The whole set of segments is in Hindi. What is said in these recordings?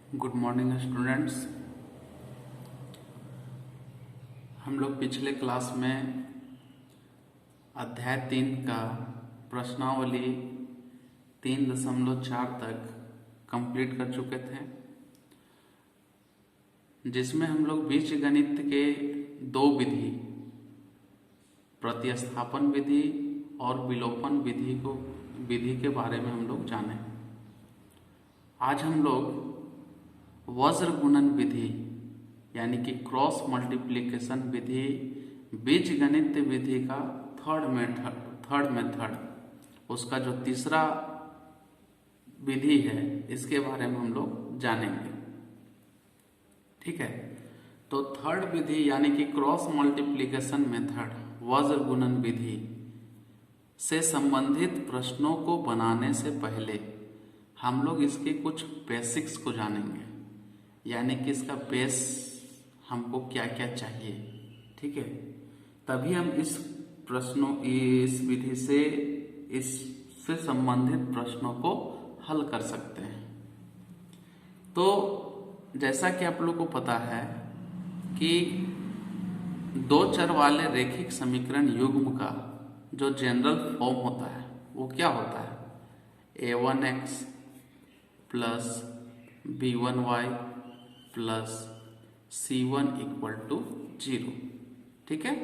Good morning students. हम लोग पिछले क्लास में अध्याय 3 का प्रश्नावली 3.4 तक कंप्लीट कर चुके थे, जिसमें हम लोग बीजगणित के दो विधि, प्रतिस्थापन विधि और विलोपन विधि के बारे में हम लोग जाने। आज हम लोग वज्र गुणन विधि यानी कि क्रॉस मल्टीप्लिकेशन विधि, बीजगणित विधि का थर्ड मेथड, उसका जो तीसरा विधि है, इसके बारे में हम लोग जानेंगे। ठीक है, तो थर्ड विधि यानी कि क्रॉस मल्टीप्लिकेशन मेथड, वज्र गुणन विधि से संबंधित प्रश्नों को बनाने से पहले हम लोग इसके कुछ बेसिक्स को जानेंगे, यानी कि इसका बेस हमको क्या क्या चाहिए। ठीक है, तभी हम इस विधि से इससे संबंधित प्रश्नों को हल कर सकते हैं। तो जैसा कि आप लोग को पता है कि दो चर वाले रैखिक समीकरण युग्म का जो जनरल फॉर्म होता है वो क्या होता है? a1x plus b1y plus c1 equal to 0। ठीक है,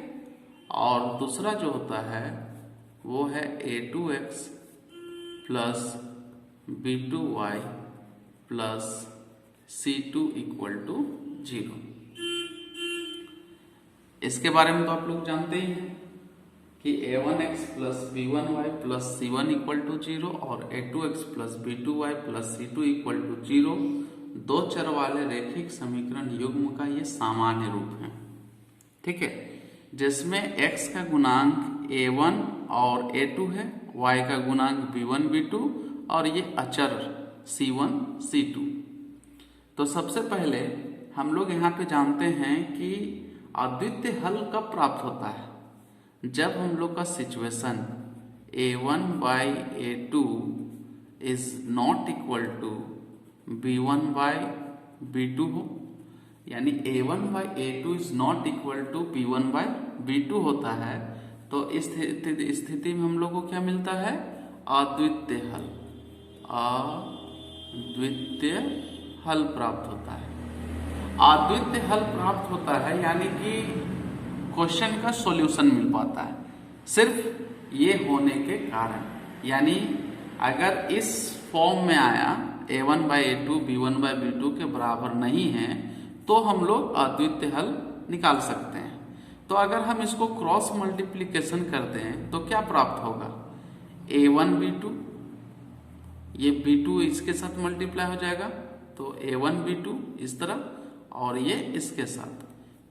और दूसरा जो होता है वो है a2x plus b2y plus c2 equal to 0। इसके बारे में तो आप लोग जानते ही हैं कि a1x plus b1y plus c1 equal to 0 और a2x plus b2y plus c2 equal to 0 दो चर वाले रैखिक समीकरण युग्म का ये सामान्य रूप है। ठीक है, जिसमें x का गुणांक a1 और a2 है, y का गुणांक b1 b2 और ये अचर c1 c2। तो सबसे पहले हम लोग यहाँ पे जानते हैं कि अद्वितीय हल कब प्राप्त होता है? जब हम लोग का situation a1 by a2 is not equal to b1 by b2 हो, यानी a1 by a2 is not equal to b1 by b2 होता है, तो इस स्थिति में हम लोग को क्या मिलता है? अद्वितीय हल, अद्वितीय हल प्राप्त होता है। अद्वितीय हल प्राप्त होता है यानी कि क्वेश्चन का सॉल्यूशन मिल पाता है सिर्फ ये होने के कारण। यानी अगर इस फॉर्म में आया a1 by a2 b1 by b2 के बराबर नहीं है तो हम लोग अद्वितीय हल निकाल सकते हैं। तो अगर हम इसको क्रॉस मल्टीप्लिकेशन करते हैं तो क्या प्राप्त होगा? a1 b2, ये b2 इसके साथ मल्टीप्लाई हो जाएगा तो a1 b2 इस तरह, और ये इसके साथ,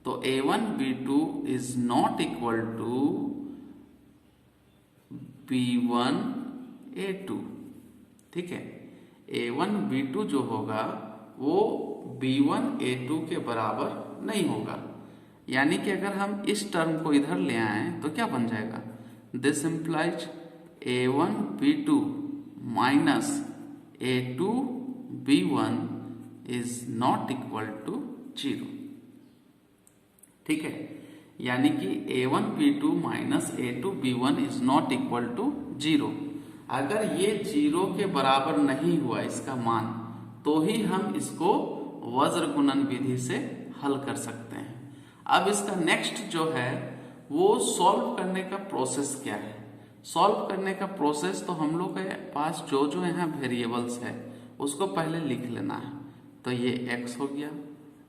तो a1 b2 is not equal to b1 a2। ठीक है, a1 b2 जो होगा वो b1 a2 के बराबर नहीं होगा। यानी कि अगर हम इस टर्म को इधर ले आए तो क्या बन जाएगा? This implies a1 b2 minus a2 b1 is not equal to 0। ठीक है, यानी कि a1 b2 minus a2 b1 is not equal to 0। अगर ये 0 के बराबर नहीं हुआ इसका मान, तो ही हम इसको वज्र गुणन विधि से हल कर सकते हैं। अब इसका नेक्स्ट जो है वो सॉल्व करने का प्रोसेस क्या है? सॉल्व करने का प्रोसेस तो हम लोग के पास जो जो यहाँ वेरिएबल्स है उसको पहले लिख लेना है। तो ये x हो गया,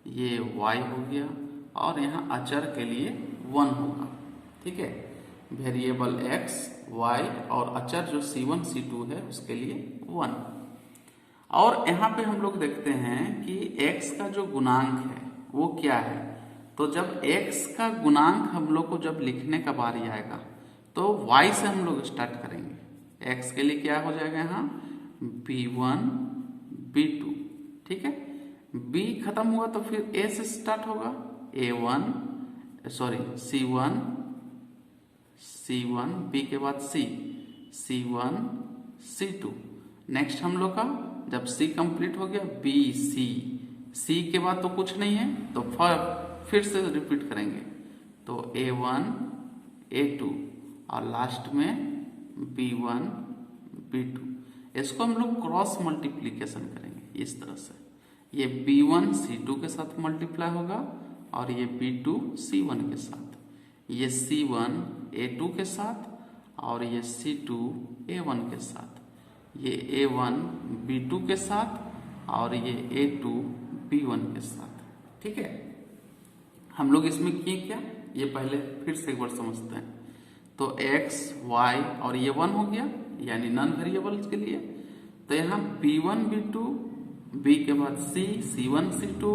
ये y हो गया, और यहाँ अचर के लिए 1 होगा। ठीक है, वेरिएबल x, y और अचर जो c1 c2 है उसके लिए 1। और यहाँ पे हम लोग देखते हैं कि x का जो गुणांक है वो क्या है। तो जब x का गुणांक हम लोग को जब लिखने का बारी आएगा तो y से हम लोग स्टार्ट करेंगे। x के लिए क्या हो जाएगा यहाँ? b1 b2। ठीक है, b खत्म हुआ तो फिर a से स्टार्ट होगा, c1 b के बाद c, c1 c2। नेक्स्ट हम लोग का जब सी कंप्लीट हो गया बी सी, सी के बाद तो कुछ नहीं है तो फिर से रिपीट करेंगे तो A1 A2 और लास्ट में B1 B2। इसको हम लोग क्रॉस मल्टीप्लीकेशन करेंगे इस तरह से, ये B1 C2 के साथ मल्टीप्लाई होगा और ये B2 C1 के साथ, ये C1 A2 के साथ और ये C2 A1 के साथ, ये A1 B2 के साथ और ये A2 B1 के साथ। ठीक है, हम लोग इसमें किए क्या, ये पहले फिर से एक बार समझते हैं। तो x y और ये 1 हो गया यानी नॉन वेरिएबल्स के लिए, तो यहाँ B1 B2, B के बाद C C1 C2,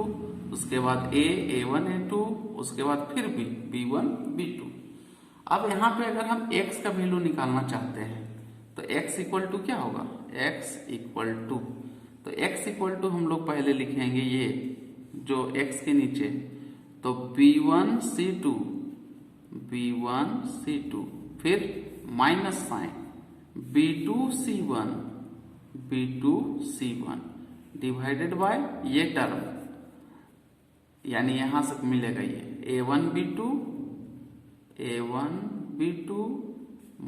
उसके बाद A A1 A2, उसके बाद फिर B B1 B2। अब यहाँ पे अगर हम x का वैल्यू निकालना चाहते हैं तो x इक्वल टू क्या होगा, x इक्वल टू, तो x इक्वल टू हम लोग पहले लिखेंगे ये जो x के नीचे, तो B1 C2 B1 C2 फिर minus sign B2 C1 B2 C1 divided by ये टर्म, यानी यहां से मिलेगा ये A1 B2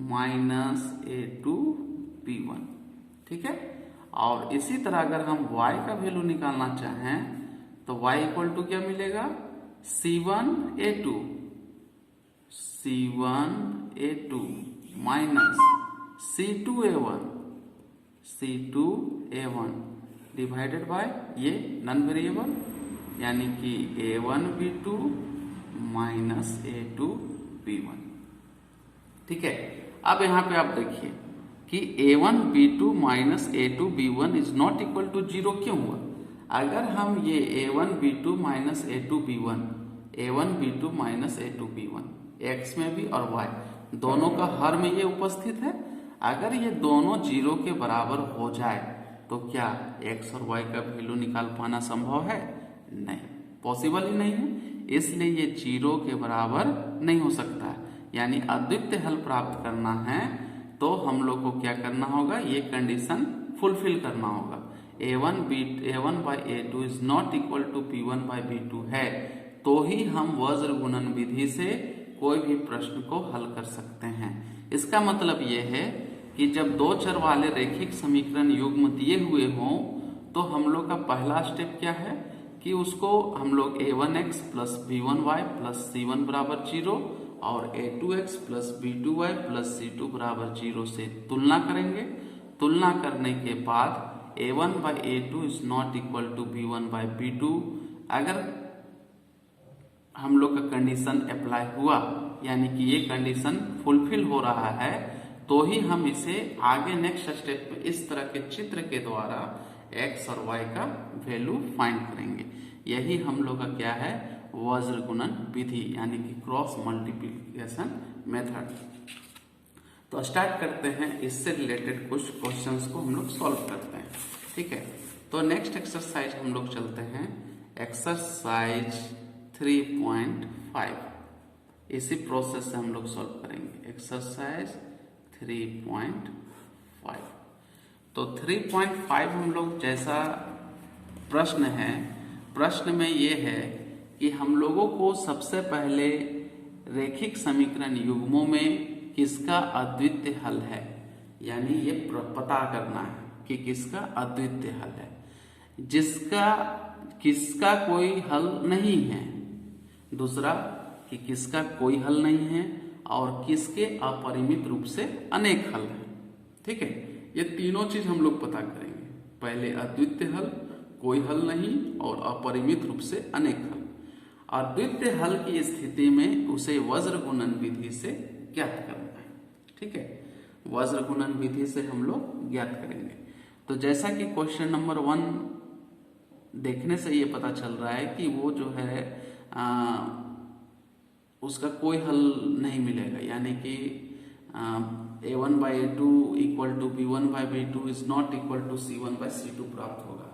minus A2 B1। ठीक है, और इसी तरह अगर हम y का वैल्यू निकालना चाहें तो y इक्वल टू क्या मिलेगा, C1 A2 minus C2 A1 divided by ये नॉन वेरिएबल यानी कि A1 B2 minus A2 B1। ठीक है, अब यहाँ पे आप देखिए कि A1 B2 minus A2 B1 is not equal to 0 क्यों हुआ। अगर हम ये A1 B2 minus A2 B1 minus A2 B1 x में भी और y दोनों का हर में ये उपस्थित है, अगर ये दोनों 0 के बराबर हो जाए तो क्या x और y का वैल्यू निकाल पाना संभव है, नहीं, पॉसिबल ही नहीं है, इसलिए ये 0 के बराबर नहीं हो सकता है। यानी अद्वितीय हल प्राप्त करना है तो हम लोग को क्या करना होगा, ये कंडीशन फुलफिल करना होगा। A1 by A2 is not equal to B1 by B2 है तो ही हम वज्र गुणन विधि से कोई भी प्रश्न को हल कर सकते हैं। इसका मतलब ये है कि जब दो चर वाले रैखिक समीकरण युग्म दिए हुए हों तो हम लोग का पहला स्टेप क्या है कि उसको हम लोग A1x plus B1y plus C1 बराबर 0 और A2x plus B2y plus C2 बराबर 0 से तुलना करेंगे। तुलना करने के बाद A1 by A2 is not equal to B1 by B2, अगर हम लोग का कंडीशन अप्लाई हुआ यानी कि ये कंडीशन फुलफिल हो रहा है तो ही हम इसे आगे नेक्स्ट स्टेप में इस तरह के चित्र के द्वारा x और y का वैल्यू फाइंड करेंगे। यही हम लोग का क्या है, वज्र गुणन विधि यानी कि क्रॉस मल्टीप्लिकेशन मेथड। तो स्टार्ट करते हैं, इससे रिलेटेड कुछ क्वेश्चंस को हम लोग सॉल्व करते हैं। ठीक है, तो नेक्स्ट एक्सरसाइज हम लोग चलते हैं, एक्सरसाइज 3.5। इसी प्रोसेस से हम लोग सॉल्व करेंगे एक्सरसाइज 3.5। तो 3.5 हम लोग जैसा प्रश्न है, प्रश्न में ये है कि हम लोगों को सबसे पहले रैखिक समीकरण युग्मों में किसका अद्वितीय हल है, यानी ये पता करना है कि किसका अद्वितीय हल है, किसका कोई हल नहीं है, दूसरा कि किसका कोई हल नहीं है और किसके अपरिमित रूप से अनेक हल हैं। ठीक है, ये तीनों चीज हम लोग पता करेंगे, पहले अद्वितीय हल, कोई हल नहीं और अपरिमित रूप से अनेक हल। अद्वितीय हल की स्थिति में उसे वज्र गुणन विधि से ज्ञात करना है। ठीक है, वज्र गुणन विधि से हम लोग ज्ञात करेंगे। तो जैसा कि क्वेश्चन नंबर 1 देखने से ये पता चल रहा है कि वो जो है उसका कोई हल नहीं मिलेगा, यानी कि A1 by A2 equal to B1 by B2 is not equal to C1 by C2 प्राप्त होगा।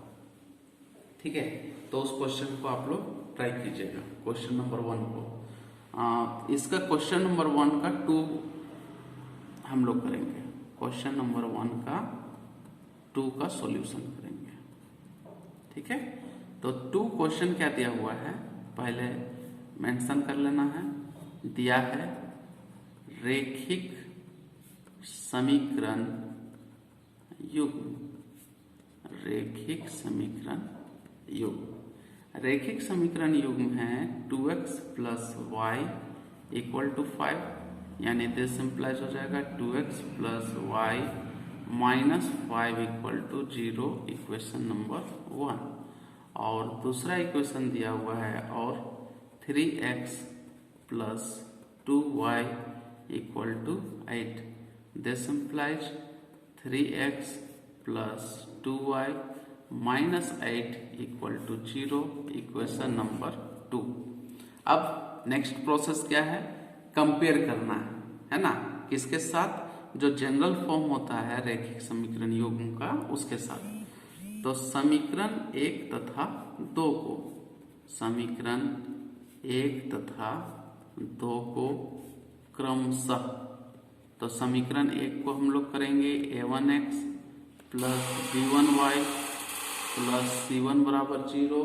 ठीक है, तो उस क्वेश्चन को आप लोग ट्राई कीजिएगा, क्वेश्चन नंबर 1 को। इसका क्वेश्चन नंबर 1 का 2 हम लोग करेंगे, क्वेश्चन नंबर 1 का 2 का सॉल्यूशन करेंगे। ठीक है। तो 2 क्वेश्चन क्या दिया हुआ है पहले मेंशन कर लेना है। दिया है रेखिक समीकरण युग्म, रेखिक समीकरण युग्म। रेखिक समीकरण युग्म है 2x plus Y equal to 5, यानी दिस सिंप्लाइज हो जाएगा 2x plus y minus 5 equal to 0, equation number 1। और दूसरा इक्वेशन दिया हुआ है और 3x plus 2y equal to 8, this implies 3x plus 2y minus 8 equal to 0, equation number 2। अब नेक्स्ट प्रोसेस क्या है, कंपेयर करना है ना, किसके साथ, जो जनरल फॉर्म होता है रेखिक समीकरण युग्म का उसके साथ। तो समीकरण 1 तथा 2 को, समीकरण 1 तथा 2 को क्रमशः, तो समीकरण 1 को हम लोग करेंगे a1x plus b1y plus c1 बराबर 0,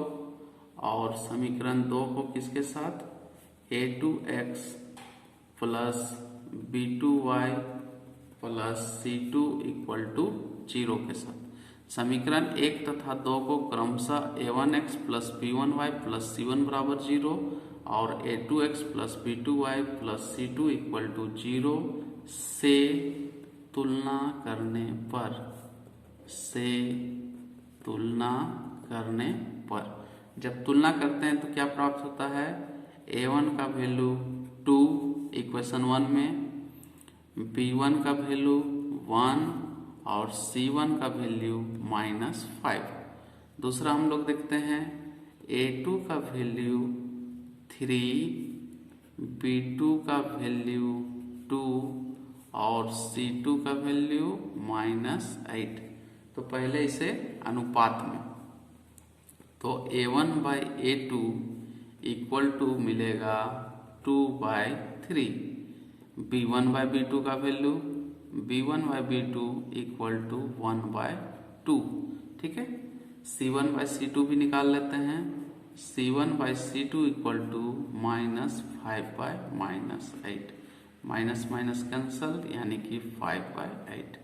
और समीकरण 2 को किसके साथ, a2x plus b2y plus c2 equal to 0 के साथ। समीकरण 1 तथा 2 को क्रमशः a1x plus b1y plus c1 बराबर 0 और a2x plus b2y plus c2 equal to 0 से तुलना करने पर, से तुलना करने पर, जब तुलना करते हैं तो क्या प्राप्त होता है, a1 का वैल्यू 2 इक्वेशन 1 में, b1 का वैल्यू 1 और c1 का वैल्यू -5। दूसरा हम लोग देखते हैं a2 का वैल्यू 3, b2 का वैल्यू 2 और c2 का वैल्यू -8। तो पहले इसे अनुपात में, तो a1 by a2 equal to मिलेगा 2/3, b1 बाई b2 का value, b1 by b2 equal to 1/2, ठीक है। c1 बाई c2 भी निकाल लेते हैं, c1 by c2 equal to -5/-8, minus minus cancel यानी कि 5/8।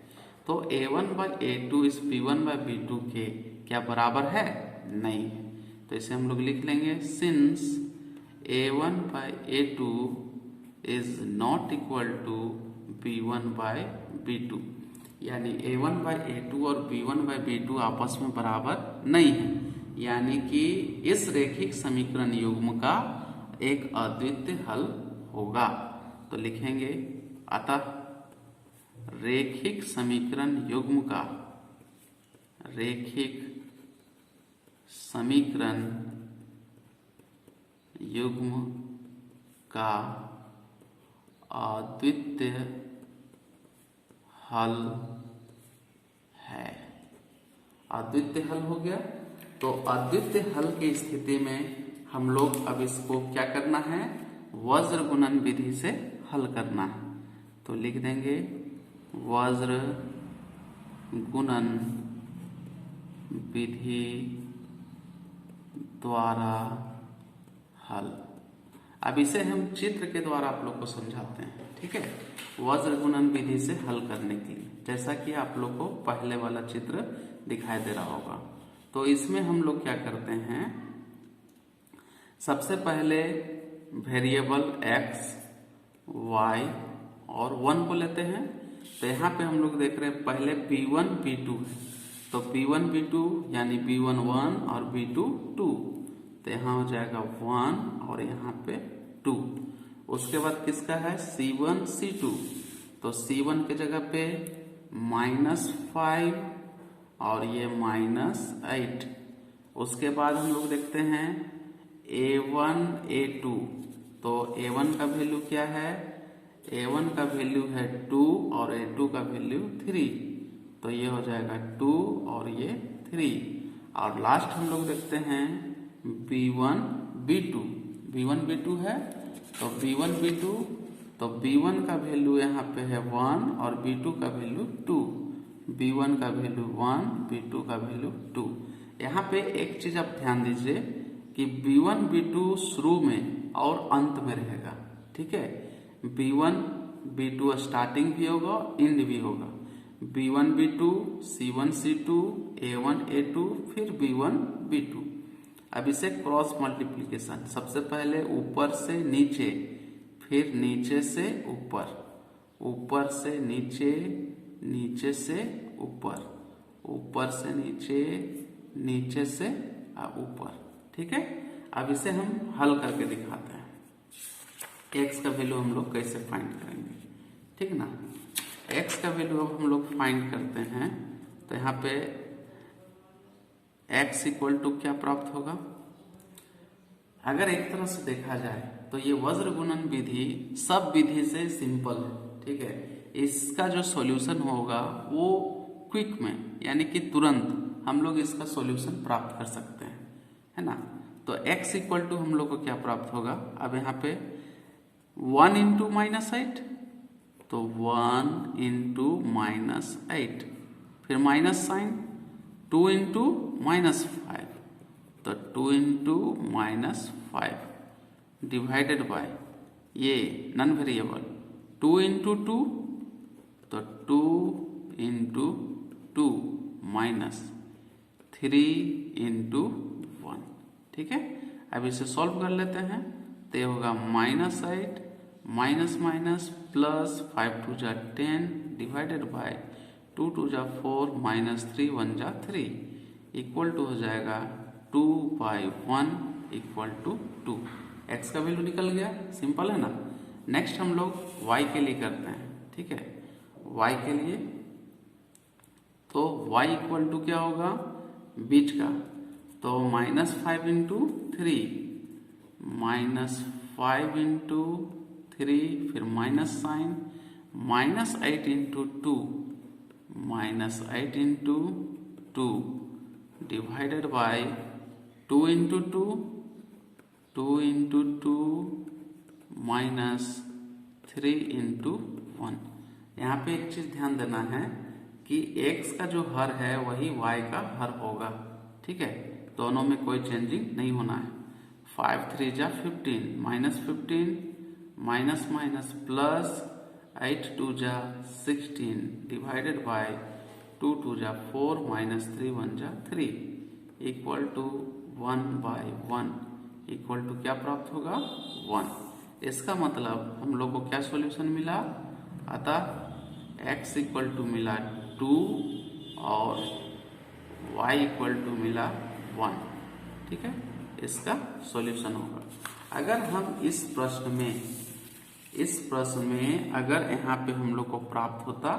तो a1 बाई a2 इस b1 बाई b2 के क्या बराबर है, नहीं है। तो इसे हम लोग लिख लेंगे, since a1 by a2 is not equal to b1 by b2, यानी a1 बाई a2 और b1 बाई b2 आपस में बराबर नहीं है, यानी कि इस रेखिक समीकरण युग्म का एक अद्वितीय हल होगा। तो लिखेंगे, अतः रेखिक समीकरण युग्म का, रेखिक समीकरण युग्म का अद्वितीय हल है। अद्वितीय हल हो गया। तो अद्वितीय हल की स्थिति में हम लोग अब इसको क्या करना है, वज्र गुणन विधि से हल करना है। तो लिख देंगे वज्र गुणन विधि द्वारा हल। अब इसे हम चित्र के द्वारा आप लोग को समझाते हैं, ठीक है, वज्र गुणन विधि से हल करने के लिए, जैसा कि आप लोग को पहले वाला चित्र दिखाई दे रहा होगा। तो इसमें हम लोग क्या करते हैं, सबसे पहले वेरिएबल x, y और 1 को लेते हैं। तो यहाँ पे हम लोग देख रहे हैं पहले b1 b2 है, तो b1 b2 यानी b1 1 और b2 2, तो यहाँ हो जाएगा 1 और यहाँ पे 2। उसके बाद किसका है, c1 c2, तो c1 के जगह पे -5 और ये -8। उसके बाद हम लोग देखते हैं a1 a2, तो a1 का वैल्यू क्या है, a1 का वैल्यू है 2 और a2 का वैल्यू 3, तो ये हो जाएगा 2 और ये 3। और लास्ट हम लोग देखते हैं b1 b2, b1 b2 है, तो b1 b2, तो b1 का वैल्यू यहाँ पे है 1 और b2 का वैल्यू 2, b1 का वैल्यू 1, b2 का वैल्यू 2। यहाँ पे एक चीज आप ध्यान दीजिए कि B1 B2 शुरू में और अंत में रहेगा, ठीक है। B1 B2 स्टार्टिंग भी होगा, एंड भी होगा। B1 B2, C1 C2, A1 A2, फिर B1 B2। अब इसे क्रॉस मल्टीप्लीकेशन, सबसे पहले ऊपर से नीचे, फिर नीचे से ऊपर, ऊपर से नीचे, नीचे से ऊपर, ऊपर से नीचे, नीचे से ऊपर, ठीक है। अब इसे हम हल करके दिखाते हैं। x का वैल्यू हम लोग कैसे फाइंड करेंगे, ठीक ना। x का वैल्यू अब हम लोग फाइंड करते हैं, तो यहाँ पे x इक्वल टू क्या प्राप्त होगा। अगर एक तरह से देखा जाए तो ये वज्र गुणन विधि सब विधि से सिंपल है, ठीक है। इसका जो सॉल्यूशन होगा वो क्विक में, यानी कि तुरंत हम लोग इसका सॉल्यूशन प्राप्त कर सकते हैं, है ना। तो x इक्वल टू हम लोग को क्या प्राप्त होगा। अब यहाँ पे 1 इंटू -8, तो 1 इंटू -8, फिर माइनस साइन, 2 इंटू -5, तो 2 इंटू -5 डिवाइडेड बाय ये नॉन वेरिएबल 2 इंटू 2, तो 2 इंटू 2 -3 इंटू 1, ठीक है। अब इसे सॉल्व कर लेते हैं, तो ये होगा -8 माइनस माइनस प्लस 5 2 जा 10 डिवाइडेड बाय 2 2 जा 4 -3 1 जा 3 इक्वल टू हो जाएगा 2/1 इक्वल टू 2। एक्स का वैल्यू निकल गया, सिंपल है ना। नेक्स्ट हम लोग y के लिए करते हैं, ठीक है। y के लिए तो y इक्वल टू क्या होगा, बीच का, तो -5 इंटू 3, -5 इंटू 3, फिर minus sign, -8 into 2, -8 into 2 divided by 2 into 2, 2 into 2 -3 into 1। यहाँ पे एक चीज ध्यान देना है कि x का जो हर है वही y का हर होगा, ठीक है। दोनों में कोई चेंजिंग नहीं होना है। 5 3 जा 15, -15 माइनस माइनस प्लस 8 2 जा 16 डिवाइडेड बाय 2 2 जा 4 -3 1 जा 3 इक्वल टू 1/1 इक्वल टू क्या प्राप्त होगा, 1। इसका मतलब हम लोग को क्या सॉल्यूशन मिला, अतः x इक्वल टू मिला 2 और y इक्वल टू मिला 1, ठीक है। इसका सॉल्यूशन होगा। अगर हम इस प्रश्न में अगर यहाँ पे हम लोग को प्राप्त होता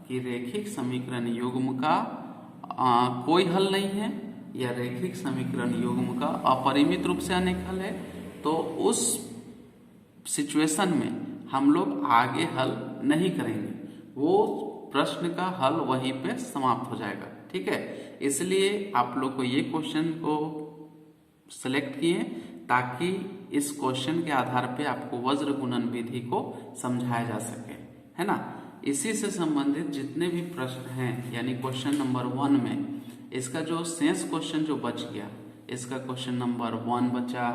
कि रेखिक समीकरण युग्म का कोई हल नहीं है या रेखिक समीकरण युग्म का अपरिमित रूप से अनेक हल है, तो उस सिचुएशन में हम लोग आगे हल नहीं करेंगे, वो प्रश्न का हल वहीं पे समाप्त हो जाएगा, ठीक है। इसलिए आप लोग को ये क्वेश्चन को सिलेक्ट किए ताकि इस क्वेश्चन के आधार पे आपको वज्र गुणन विधि को समझाया जा सके, है ना। इसी से संबंधित जितने भी प्रश्न हैं, यानी क्वेश्चन नंबर 1 में इसका जो शेष क्वेश्चन जो बच गया, इसका क्वेश्चन नंबर 1 बचा,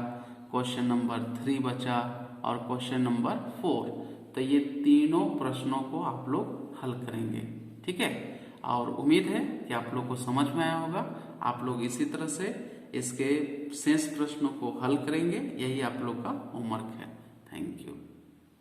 क्वेश्चन नंबर 3 बचा और क्वेश्चन नंबर 4, तो ये तीनों प्रश्नों को आप लोग हल करेंगे, ठीक है। और उम्मीद है कि आप लोग को समझ में आया होगा। आप लोग इसी तरह से इसके शेष प्रश्नों को हल करेंगे, यही आप लोग का होमवर्क है।